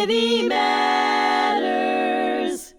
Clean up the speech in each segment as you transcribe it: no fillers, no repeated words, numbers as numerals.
Community Matters.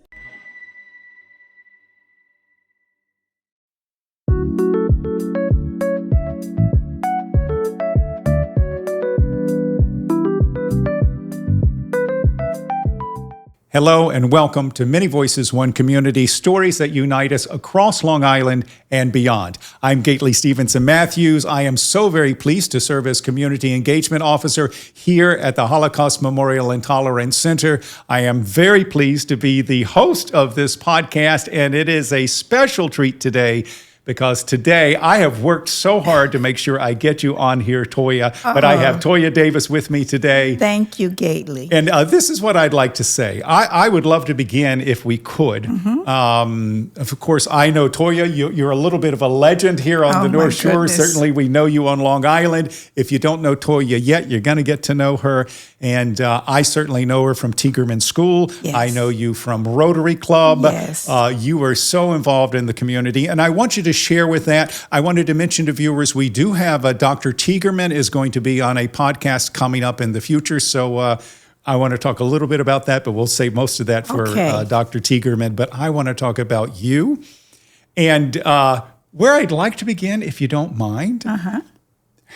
Hello and welcome to Many Voices, One Community, stories that unite us across Long Island and beyond. I'm Gaitley Stevenson-Mathews. I am so very pleased to serve as Community Engagement Officer here at the Holocaust Memorial and Tolerance Center. I am very pleased to be the host of this podcast, and it is a special treat today because today I have worked so hard to make sure I get you on here, Toya, but I have Toya Davis with me today. Thank you, Gaitley. And this is what I'd like to say. I would love to begin if we could. Of course, I know, Toya, you're a little bit of a legend here on the North Shore. Goodness. Certainly, we know you on Long Island. If you don't know Toya yet, you're going to get to know her. And I certainly know her from Tiegerman School. Yes. I know you from Rotary Club. Yes. You are so involved in the community. And I want you to share with that. I wanted to mention to viewers, we do have Dr. Tiegerman is going to be on a podcast coming up in the future. So I want to talk a little bit about that, but we'll save most of that for Dr. Tiegerman. But I want to talk about you. And where I'd like to begin, if you don't mind,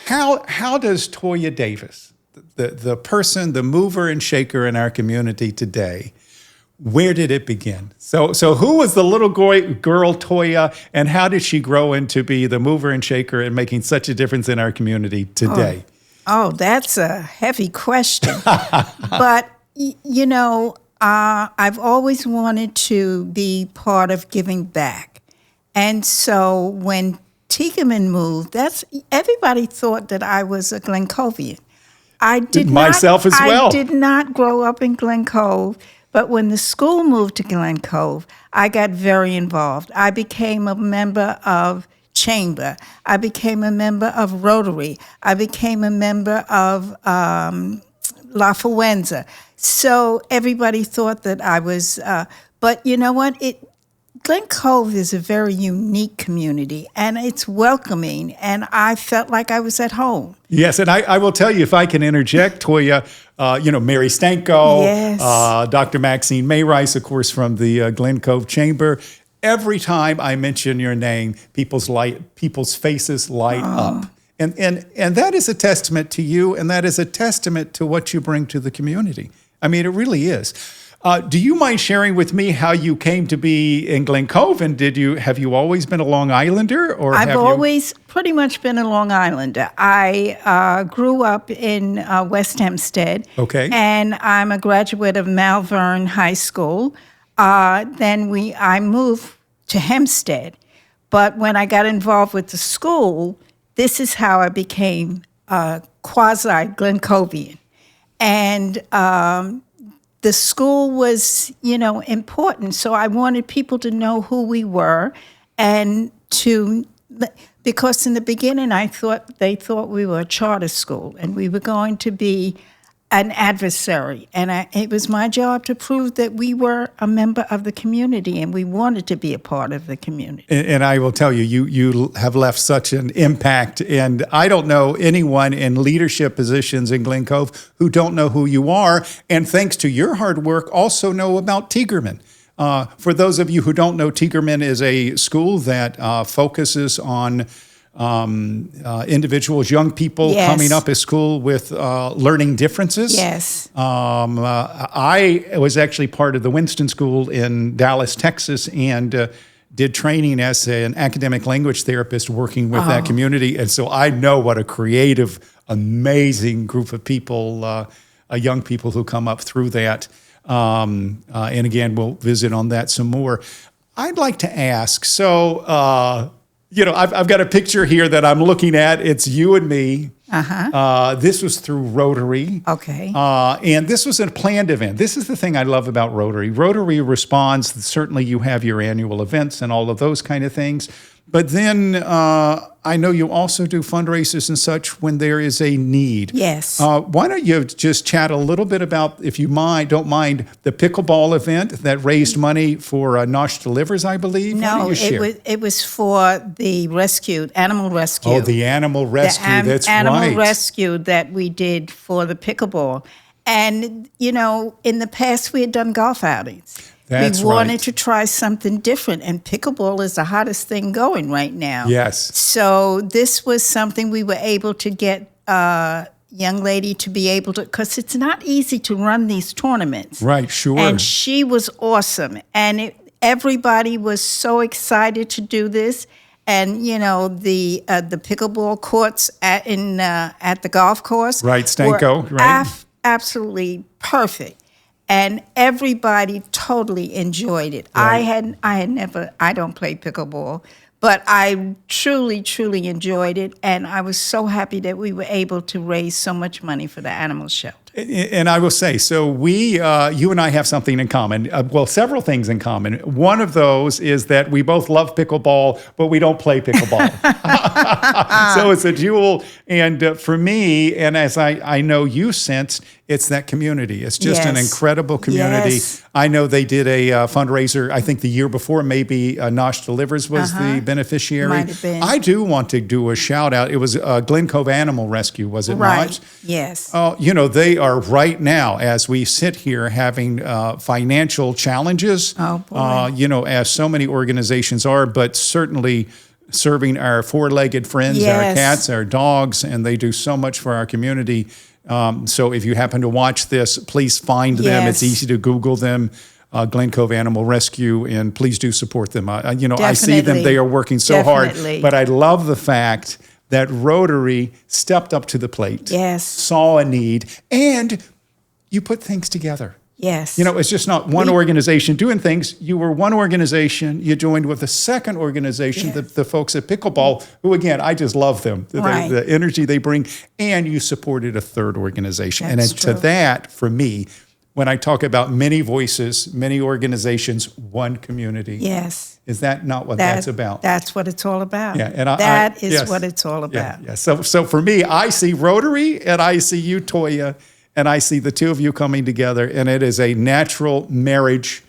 how does Toya Davis, the person, the mover and shaker in our community today, where did it begin? So who was the little girl Toya, and how did she grow into be the mover and shaker and making such a difference in our community today? Oh, that's a heavy question. But, you know, I've always wanted to be part of giving back. And so when Tiegerman moved, everybody thought that I was a Glen Covian. I did Myself as well. I did not grow up in Glen Cove. But when the school moved to Glen Cove, I got very involved. I became a member of Chamber. I became a member of Rotary. I became a member of La Fuenza. So everybody thought that I was, but you know what? Glen Cove is a very unique community, and it's welcoming, and I felt like I was at home. Yes, and I will tell you, if I can interject, Toya, Mary Stanko, Yes. Dr. Maxine Mayrice, of course, from the Glen Cove Chamber. Every time I mention your name, people's faces light up. And that is a testament to you, and that is a testament to what you bring to the community. I mean, it really is. Do you mind sharing with me how you came to be in Glen Cove, and have you always been a Long Islander, or I've always pretty much been a Long Islander. I grew up in West Hempstead, and I'm a graduate of Malvern High School. Then I moved to Hempstead, but when I got involved with the school, this is how I became quasi-Glenovian, and the school was, important. So I wanted people to know who we were, and because in the beginning they thought we were a charter school and we were going to be an adversary. And it was my job to prove that we were a member of the community and we wanted to be a part of the community. And I will tell you, you have left such an impact. And I don't know anyone in leadership positions in Glen Cove who don't know who you are. And thanks to your hard work, also know about Tiegerman. For those of you who don't know, Tiegerman is a school that focuses on individuals, young people coming up at school with learning differences. Yes. I was actually part of the Winston School in Dallas, Texas, and did training as an academic language therapist working with that community. And so I know what a creative, amazing group of people, young people who come up through that. And again, we'll visit on that some more. I'd like to ask, I've got a picture here that I'm looking at. It's you and me. This was through Rotary. Okay. And this was a planned event. This is the thing I love about Rotary. Rotary responds. Certainly you have your annual events and all of those kind of things. But then I know you also do fundraisers and such when there is a need. Yes. Why don't you just chat a little bit about, if you don't mind, the pickleball event that raised money for Nosh Delivers, I believe? No, it was for the animal rescue. Oh, the animal rescue, that's right. Animal rescue that we did for the pickleball. And, you know, in the past, we had done golf outings. That's we wanted right. to try something different, and pickleball is the hottest thing going right now. Yes. So this was something we were able to get a young lady to be able to, because it's not easy to run these tournaments. Right, sure. And she was awesome. And everybody was so excited to do this. And, you know, the pickleball courts at the golf course. Right, Stanko, were right? Absolutely perfect. And everybody totally enjoyed it. Right. I don't play pickleball, but I truly, truly enjoyed it. And I was so happy that we were able to raise so much money for the animal shelter. And I will say, so you and I have something in common. Well, several things in common. One of those is that we both love pickleball, but we don't play pickleball. So it's a dual. And for me, and as I know you sensed, it's that community. It's just an incredible community. Yes. I know they did a fundraiser, I think the year before, maybe Nosh Delivers was the beneficiary. Might have been. I do want to do a shout out. It was Glen Cove Animal Rescue, was it Right. not? Yes. You know, they are right now, as we sit here, having financial challenges. Oh, boy. You know, as so many organizations are, but certainly serving our four-legged friends, our Yes. cats, our dogs, and they do so much for our community. So if you happen to watch this, please find them. It's Yes. easy to Google them. Glen Cove Animal Rescue, and please do support them. You know, I see them; Definitely. they are working so Definitely. hard. But I love the fact that Rotary stepped up to the plate, Yes. saw a need, and you put things together. Yes. You know, it's just not one organization doing things. You were one organization. You joined with a second organization, Yes. the folks at Pickleball, who, again, I just love them, Right. the energy they bring, and you supported a third organization. That's and to true. that, for me, when I talk about many voices, many organizations, one community, Yes. is that not what that's about? That's what it's all about. Yeah, and that is yes. what it's all about. Yeah. So for me, I see Rotary, and I see you, Toya, and I see the two of you coming together, and it is a natural marriage.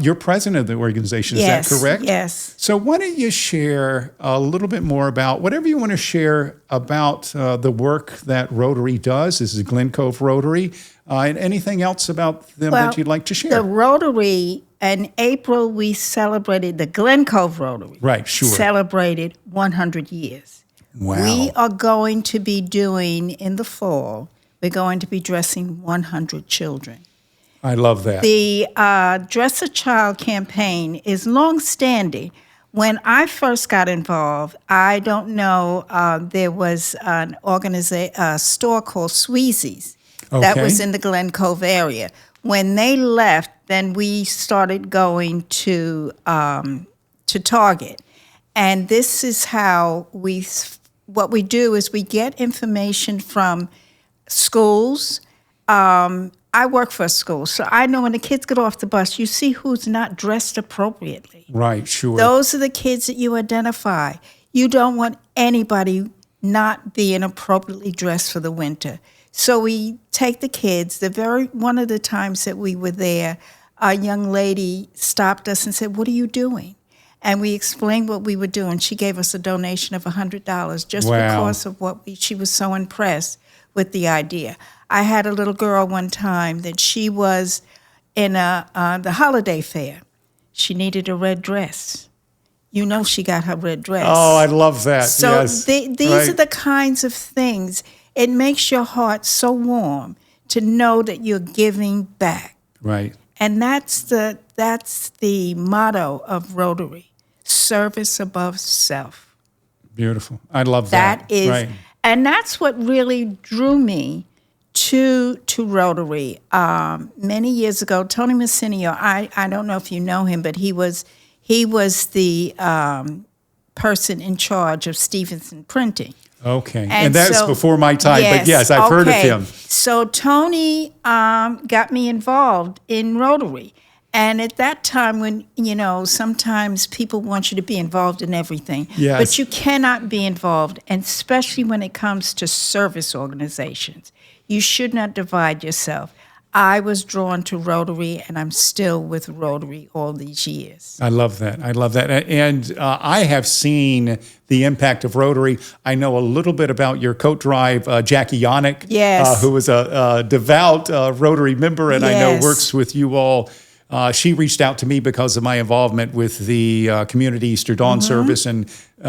You're president of the organization, is Yes, that correct? yes. So why don't you share a little bit more about whatever you want to share about the work that Rotary does. This is Glen Cove Rotary, and anything else about them that you'd like to share. The Rotary, in April, we celebrated, the Glen Cove Rotary. Right, sure. Celebrated 100 years. Wow. We are going to be doing, in the fall, we're going to be dressing 100 children. I love that. The Dress a Child campaign is long-standing. When I first got involved, I don't know, there was a store called Sweezy's that was in the Glen Cove area. When they left, then we started going to Target. And this is how what we do is we get information from schools. I work for a school, so I know when the kids get off the bus, you see who's not dressed appropriately. Right, sure. Those are the kids that you identify. You don't want anybody not being appropriately dressed for the winter. So we take the kids. One of the times that we were there, a young lady stopped us and said, "What are you doing?" And we explained what we were doing. She gave us a donation of $100 just because of she was so impressed with the idea. I had a little girl one time that she was in the holiday fair. She needed a red dress. You know she got her red dress. Oh, I love that. So yes. these are the kinds of things. It makes your heart so warm to know that you're giving back. Right. And that's the motto of Rotary: service above self. Beautiful. I love that. That is, right. and that's what really drew me to Rotary. Many years ago, Tony Messinio, I don't know if you know him, but he was the person in charge of Stevenson Printing. Okay. And that's before my time, but yes, I've heard of him. So Tony got me involved in Rotary. And at that time when, sometimes people want you to be involved in everything. Yes. But you cannot be involved, and especially when it comes to service organizations. You should not divide yourself. I was drawn to Rotary, and I'm still with Rotary all these years. I love that. I love that. And I have seen the impact of Rotary. I know a little bit about your coat drive, Jackie Yannick, Yes. who was a devout Rotary member, and I know Yes. works with you all. She reached out to me because of my involvement with the community Easter Dawn service and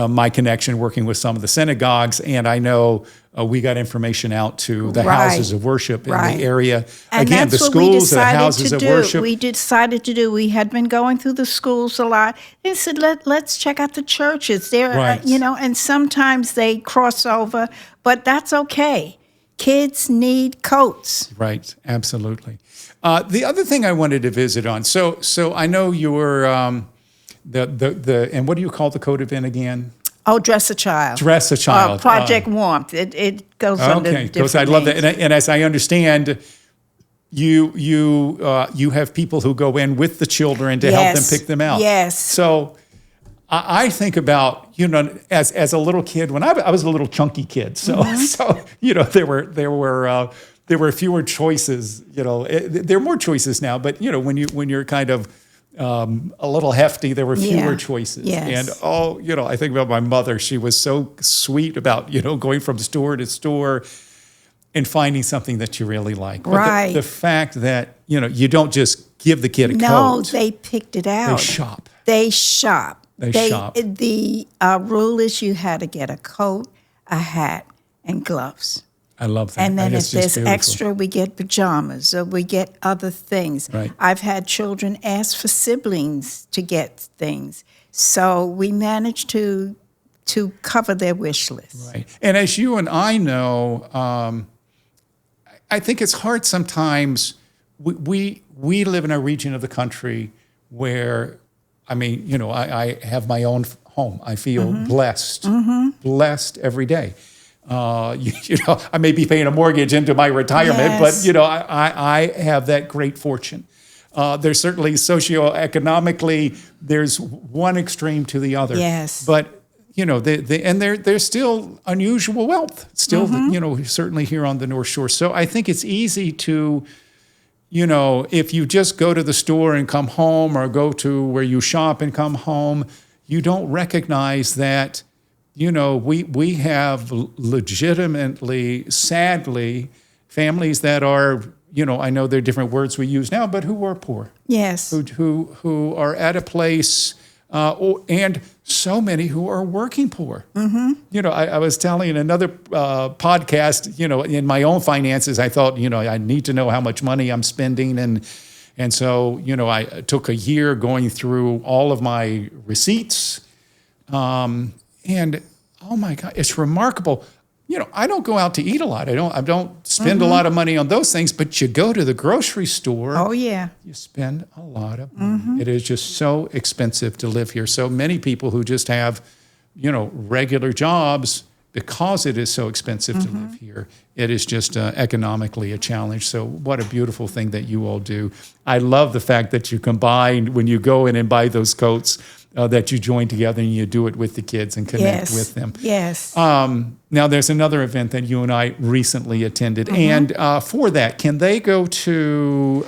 my connection working with some of the synagogues. And I know we got information out to the houses of worship in the area. And again, that's the what we schools, the decided houses to of do. worship. We decided to do. We had been going through the schools a lot. They said, let's check out the churches. There, Right. and sometimes they cross over, but that's okay. Kids need coats. Right, absolutely. The other thing I wanted to visit on. So I know you were the and what do you call the coat event again? Oh, Dress a Child. Dress a Child. Project Warmth. It goes under different because I love that. names. And as I understand, you have people who go in with the children to help them Yes. pick them out. Yes. So I think about, as a little kid, when I was a little chunky kid, so there were fewer choices. There are more choices now, but when you're kind of a little hefty, there were fewer choices. Yes. And I think about my mother. She was so sweet about going from store to store and finding something that you really like. But Right. the fact that you don't just give the kid a No, coat. they picked it out. They shop. They shop. They shop. The rule is you had to get a coat, a hat, and gloves. I love that. And then It's if just there's beautiful. extra, we get pajamas or we get other things. Right. I've had children ask for siblings to get things. So we managed to cover their wish list. Right. And as you and I know, I think it's hard sometimes. We live in a region of the country where, I have my own home. I feel blessed every day. I may be paying a mortgage into my retirement, Yes. but I have that great fortune. There's certainly socioeconomically, there's one extreme to the other. Yes. But and there's still unusual wealth, still certainly here on the North Shore. So I think it's easy to, if you just go to the store and come home, or go to where you shop and come home, you don't recognize that. We have legitimately, sadly, families that are, I know there are different words we use now, but who are poor. Yes. Who are at a place, and so many who are working poor. Mm-hmm. I was telling in another podcast, in my own finances, I thought, I need to know how much money I'm spending. And so, I took a year going through all of my receipts. And oh my God, it's remarkable. I don't go out to eat a lot. I don't spend a lot of money on those things, but you go to the grocery store. Oh, yeah. You spend a lot of money. It is just so expensive to live here. So many people who just have, regular jobs, because it is so expensive to live here, it is just economically a challenge. So what a beautiful thing that you all do. I love the fact that you combine, when you go in and buy those coats, that you join together and you do it with the kids and connect with them. Yes. Now, there's another event that you and I recently attended. And for that, can they go to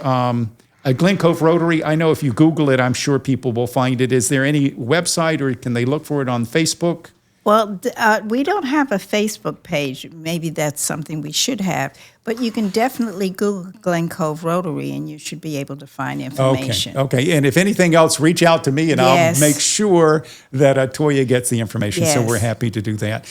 a Glen Cove Rotary? I know if you Google it, I'm sure people will find it. Is there any website, or can they look for it on Facebook? Well, we don't have a Facebook page. Maybe that's something we should have. But you can definitely Google Glen Cove Rotary, and you should be able to find information. Okay. And if anything else, reach out to me, and I'll make sure that Toya gets the information. So we're happy to do that.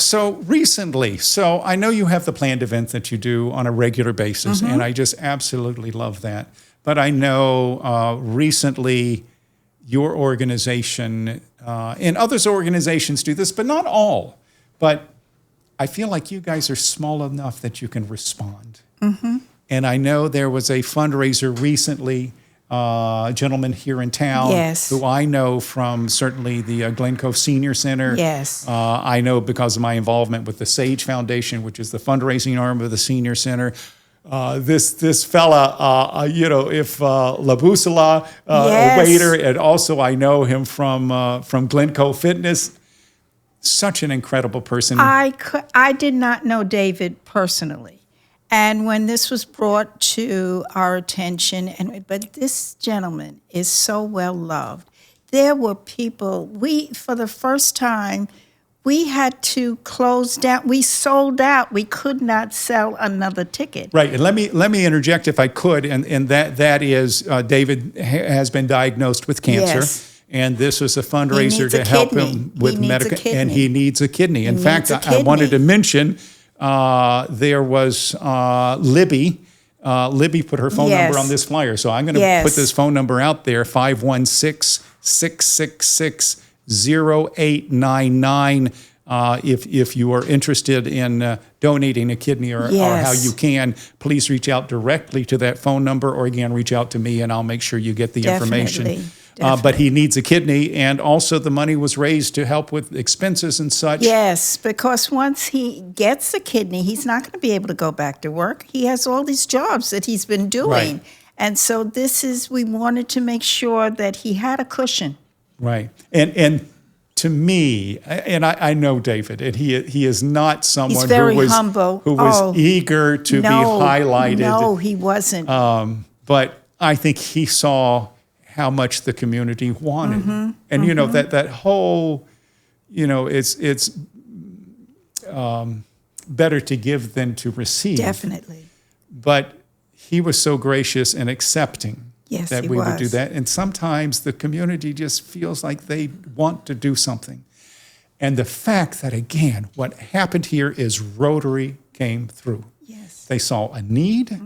So recently, I know you have the planned events that you do on a regular basis, and I just absolutely love that. But I know recently your organization, and others organizations do this, but not all. But I feel like you guys are small enough that you can respond. And I know there was a fundraiser recently, a gentleman here in town who I know from certainly the Glen Cove Senior Center. Yes. I know because of my involvement with the SAGE Foundation, which is the fundraising arm of the Senior Center. This fella, if Labusala, a waiter, and also I know him from Glen Cove Fitness. Such an incredible person. I did not know David personally, And when this was brought to our attention, but this gentleman is so well loved. There were people, for the first time, we had to close down. We sold out. We could not sell another ticket. Right. And let me interject if I could. And that is David has been diagnosed with cancer. Yes. And this was a fundraiser to help him with medical. And he needs a kidney. In fact, I wanted to mention there was Libby. Libby put her phone number on this flyer. So I'm going to put this phone number out there, 516-666-0899. If you are interested in donating a kidney or how you can, please reach out directly to that phone number, or again, reach out to me and I'll make sure you get the information. But he needs a kidney, and also the money was raised to help with expenses and such. Yes, because once he gets a kidney, he's not going to be able to go back to work. He has all these jobs that he's been doing. Right. And so we wanted to make sure that he had a cushion. Right. And to me, and I know David, and he is not someone who was eager to be highlighted. No, he wasn't. But I think he saw how much the community wanted. And, you know, that whole, you know, it's better to give than to receive. Definitely. But he was so gracious and accepting that we would do that. And sometimes the community just feels like they want to do something. And the fact that, again, what happened here is Rotary came through. Yes. They saw a need.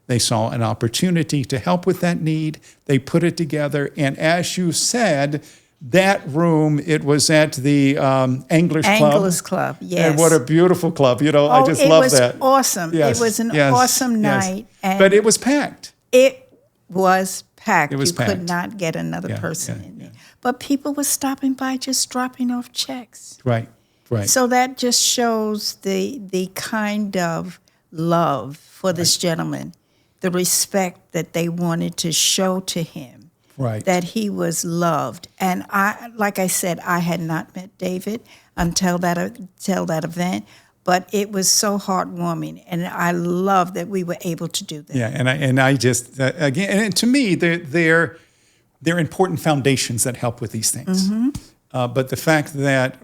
They saw an opportunity to help with that need. They put it together. And as you said, that room, it was at the Anglers Club. Anglers Club, yes. And what a beautiful club. You know, I just love that. It was awesome. Yes, it was an awesome night. And but it was packed. It was packed. It was packed. Could not get another person in there. But people were stopping by just dropping off checks. Right. So that just shows the kind of love for this gentleman, the respect that they wanted to show to him, that he was loved. And like I said, I had not met David until that event, but it was so heartwarming, and I love that we were able to do that. Yeah, and I just again, and to me, they're important foundations that help with these things. But the fact that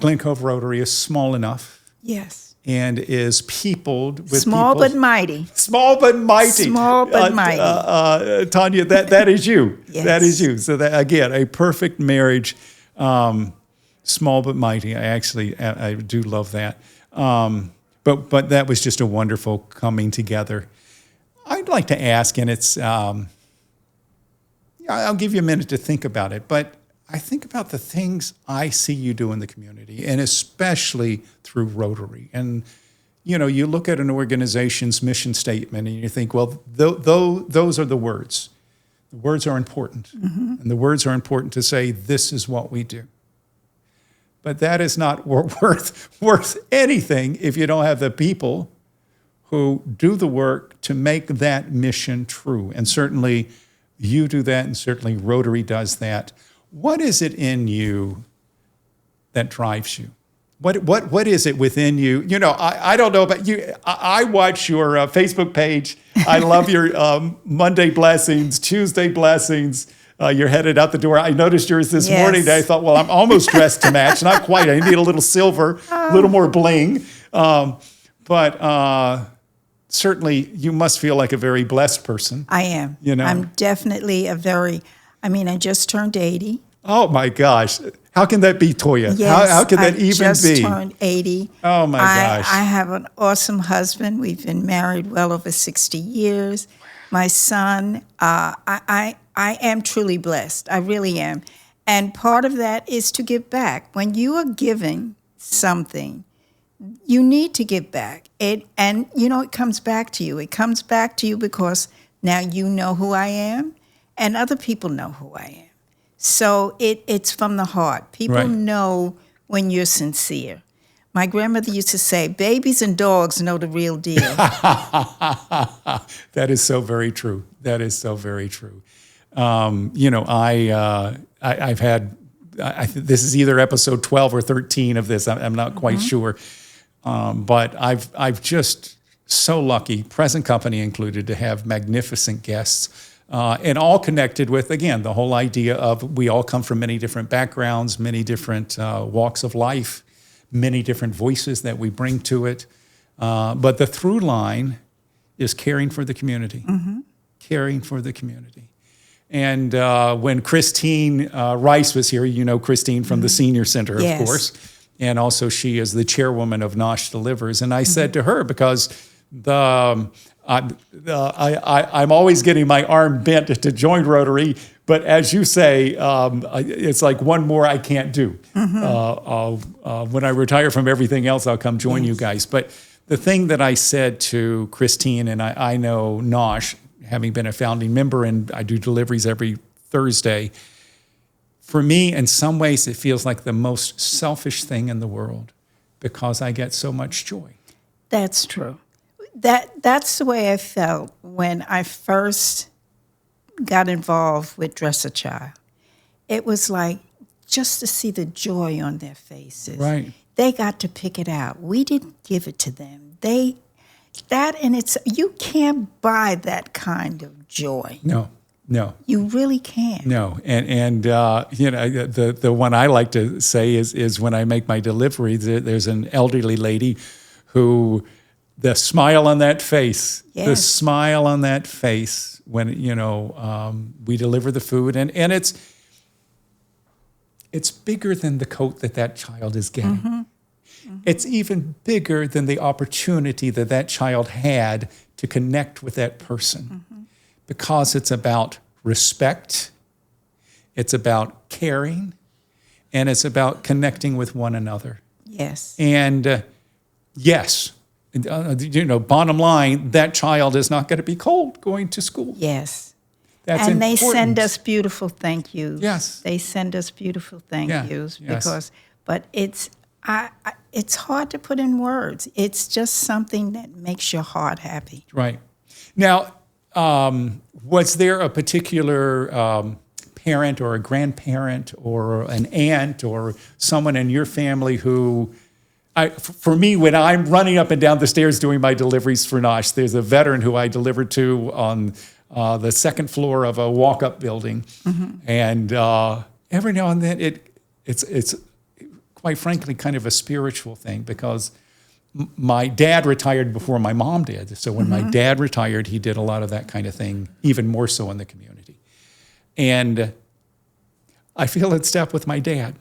Glen Cove Rotary is small enough. Yes. And is peopled with small but mighty. Small but mighty. Small but mighty. Tanya, that is you. Yes. That is you. So that, again, a perfect marriage. Small but mighty. I do love that. But that was just a wonderful coming together. I'd like to ask, and it's I'll give you a minute to think about it, but I think about the things I see you do in the community, and especially through Rotary. And, you know, you look at an organization's mission statement and you think, well, those are the words. The words are important. And the words are important to say, this is what we do. But that is not worth anything if you don't have the people who do the work to make that mission true. And certainly you do that, and certainly Rotary does that. What is it in you that drives you? What is it within you? You know, I don't know about you. I watch your Facebook page. I love your Monday blessings, Tuesday blessings. You're headed out the door. I noticed yours this morning. I thought, well, I'm almost dressed to match. Not quite. I need a little silver, a little more bling. But certainly you must feel like a very blessed person. I am. You know? I'm definitely I just turned 80. Oh, my gosh. How can that be, Toya? Yes, how can that even be? I just turned 80. Oh, my gosh. I have an awesome husband. We've been married well over 60 years. My son, I am truly blessed. I really am. And part of that is to give back. When you are giving something, you need to give back. It comes back to you. It comes back to you because now you know who I am, and other people know who I am. So it's from the heart. People know when you're sincere. My grandmother used to say, babies and dogs know the real deal. That is so very true. That is so very true. I've had, this is either episode 12 or 13 of this. I'm not quite sure. But I've just so lucky, present company included, to have magnificent guests, and all connected with, again, the whole idea of we all come from many different backgrounds, many different walks of life, many different voices that we bring to it. But the through line is caring for the community, caring for the community. And when Christine Rice was here, you know Christine from the Senior Center, Yes. of course, and also she is the chairwoman of Nosh Delivers. And I said to her, because I'm always getting my arm bent to join Rotary, but as you say, it's like one more I can't do. When I retire from everything else, I'll come join you guys. But the thing that I said to Christine, and I know Nosh, having been a founding member, and I do deliveries every Thursday, for me, in some ways, it feels like the most selfish thing in the world because I get so much joy. That's true. That's the way I felt when I first got involved with Dress a Child. It was like just to see the joy on their faces. Right. They got to pick it out. We didn't give it to them. You can't buy that kind of joy. No. You really can't. No, and you know, the one I like to say is when I make my delivery, there's an elderly lady who, the smile on that face, the smile on that face when we deliver the food, and it's bigger than the coat that child is getting. It's even bigger than the opportunity that child had to connect with that person. Because it's about respect, it's about caring, and it's about connecting with one another. Yes. And yes, bottom line, that child is not going to be cold going to school. Yes. That's and important. they send us beautiful thank yous. Yes. They send us beautiful thank yous but it's hard to put in words. It's just something that makes your heart happy. Right. Now, was there a particular parent or a grandparent or an aunt or someone in your family who, for me, when I'm running up and down the stairs doing my deliveries for Nosh, there's a veteran who I delivered to on the second floor of a walk-up building. And every now and then it's quite frankly kind of a spiritual thing because my dad retired before my mom did. So when my dad retired, he did a lot of that kind of thing, even more so in the community. And I feel in step with my dad.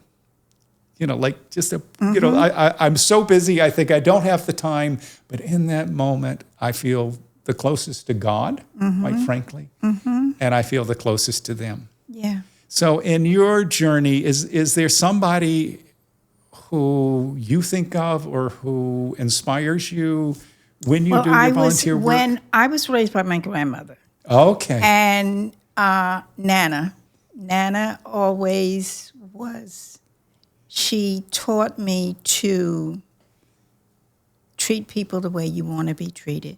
I'm so busy, I think I don't have the time, but in that moment, I feel the closest to God, quite frankly, and I feel the closest to them. Yeah. So in your journey, is there somebody who you think of or who inspires you when you do your volunteer work? When I was raised by my grandmother. Okay. And Nana always was, she taught me to treat people the way you want to be treated.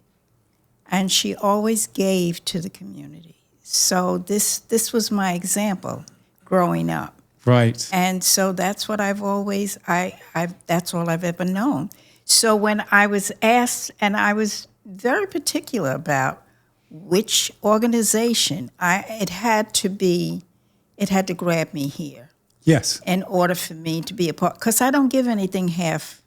And she always gave to the community. So this was my example growing up. Right. And so that's what I've always, that's all I've ever known. So when I was asked, and I was very particular about which organization, it had to grab me here. Yes. In order for me to be a part, because I don't give anything half.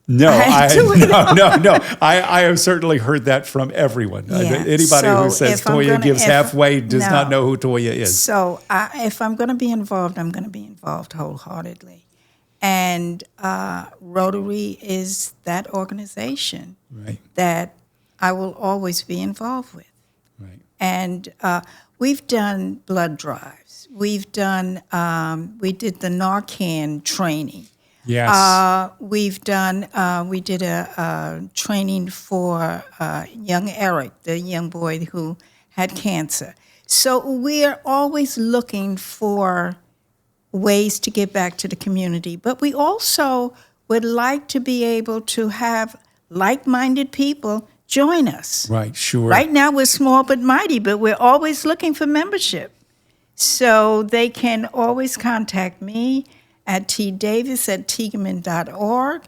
No, no. I have certainly heard that from everyone. Yeah. Anybody who says Toya gives halfway does not know who Toya is. So if I'm going to be involved, I'm going to be involved wholeheartedly. And Rotary is that organization that I will always be involved with. Right. And we've done blood drives. We've done, we did the Narcan training. Yes. We did a training for young Eric, the young boy who had cancer. So we're always looking for ways to get back to the community. But we also would like to be able to have like-minded people join us. Right, sure. Right now we're small but mighty, but we're always looking for membership. So they can always contact me at tdavis@tiegerman.org.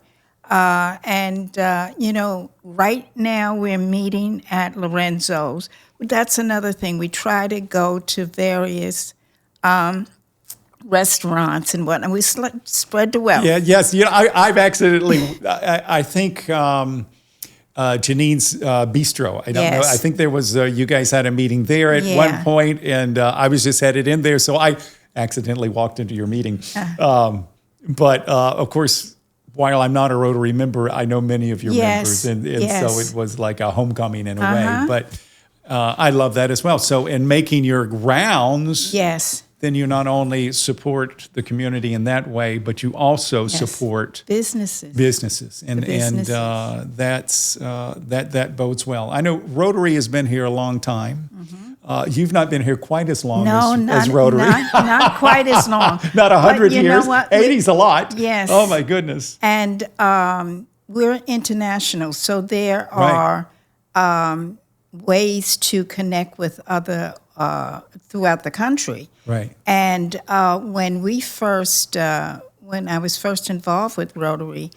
Right now we're meeting at Lorenzo's. That's another thing. We try to go to various restaurants and whatnot. We spread the wealth. Yeah, yes. I've accidentally, I think Janine's Bistro. I don't know. I think there was, you guys had a meeting there at one point, and I was just headed in there. So I accidentally walked into your meeting. But of course, while I'm not a Rotary member, I know many of your members. And so it was like a homecoming in a way. But I love that as well. So in making your rounds, then you not only support the community in that way, but you also support businesses, and that's that bodes well. I know Rotary has been here a long time. You've not been here quite as long as Rotary. Not quite as long. Not 100 years. 80's a lot. Yes. Oh my goodness. And we're international, so there are ways to connect with other throughout the country. Right. And when I was first involved with Rotary,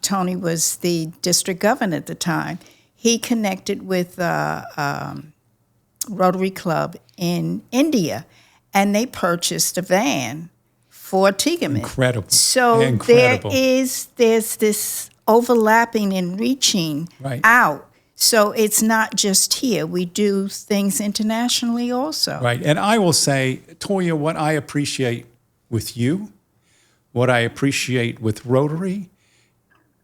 Tony was the district governor at the time. He connected with Rotary Club in India, and they purchased a van for Tiegerman. Incredible. So there's this overlapping and reaching out. So it's not just here. We do things internationally also. Right. And I will say, Toya, what I appreciate with you, what I appreciate with Rotary,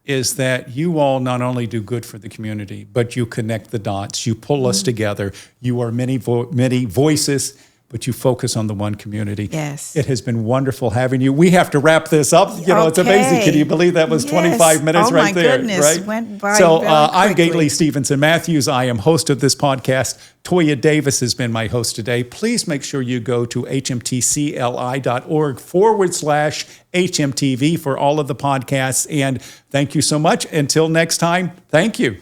is that you all not only do good for the community, but you connect the dots. You pull us together. You are many voices, but you focus on the one community. Yes. It has been wonderful having you. We have to wrap this up. It's amazing. Can you believe that was 25 minutes right there? Oh, my goodness. Right? Went by so very I'm quickly. Gaitley Stevenson-Mathews. I am host of this podcast. Toya Davis has been my host today. Please make sure you go to hmtcli.org/HMTV for all of the podcasts. And thank you so much. Until next time, thank you.